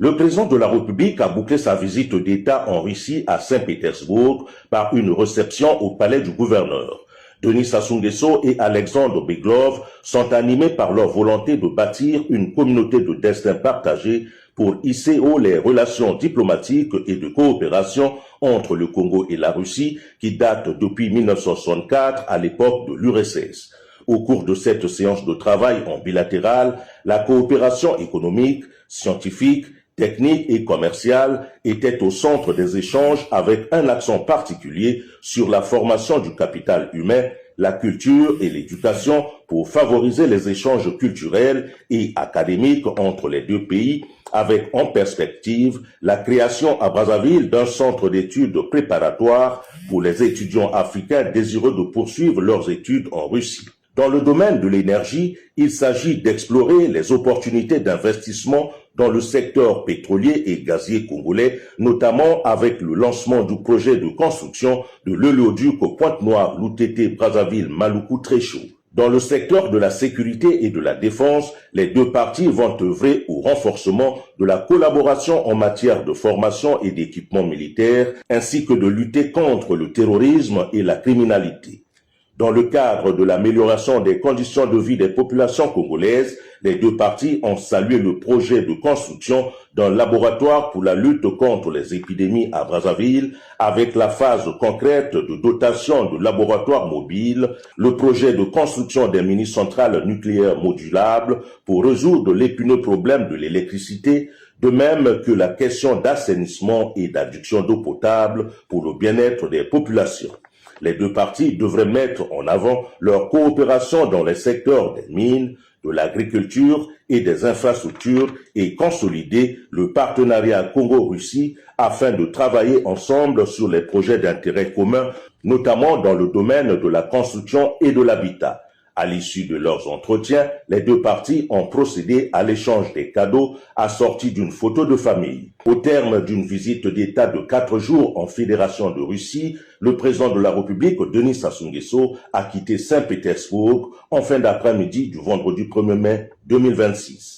Le président de la République a bouclé sa visite d'État en Russie à Saint-Pétersbourg par une réception au palais du gouverneur. Denis Sassou Nguesso et Alexandre Beglov sont animés par leur volonté de bâtir une communauté de destin partagé pour hisser haut les relations diplomatiques et de coopération entre le Congo et la Russie qui datent depuis 1964 à l'époque de l'URSS. Au cours de cette séance de travail en bilatéral, la coopération économique, scientifique, technique et commerciale était au centre des échanges avec un accent particulier sur la formation du capital humain, la culture et l'éducation pour favoriser les échanges culturels et académiques entre les deux pays avec en perspective la création à Brazzaville d'un centre d'études préparatoires pour les étudiants africains désireux de poursuivre leurs études en Russie. Dans le domaine de l'énergie, il s'agit d'explorer les opportunités d'investissement dans le secteur pétrolier et gazier congolais, notamment avec le lancement du projet de construction de l'oléoduc Pointe-Noire, Loutété, Brazzaville, Maluku, Tréchou. Dans le secteur de la sécurité et de la défense, les deux parties vont œuvrer au renforcement de la collaboration en matière de formation et d'équipement militaire, ainsi que de lutter contre le terrorisme et la criminalité. Dans le cadre de l'amélioration des conditions de vie des populations congolaises, les deux parties ont salué le projet de construction d'un laboratoire pour la lutte contre les épidémies à Brazzaville, avec la phase concrète de dotation de laboratoires mobiles, le projet de construction des mini-centrales nucléaires modulables pour résoudre l'épineux problème de l'électricité, de même que la question d'assainissement et d'adduction d'eau potable pour le bien-être des populations. Les deux parties devraient mettre en avant leur coopération dans les secteurs des mines, de l'agriculture et des infrastructures et consolider le partenariat Congo-Russie afin de travailler ensemble sur les projets d'intérêt commun, notamment dans le domaine de la construction et de l'habitat. À l'issue de leurs entretiens, les deux parties ont procédé à l'échange des cadeaux assortis d'une photo de famille. Au terme d'une visite d'État de 4 jours en Fédération de Russie, le président de la République, Denis Sassou Nguesso, a quitté Saint-Pétersbourg en fin d'après-midi du vendredi 1er mai 2026.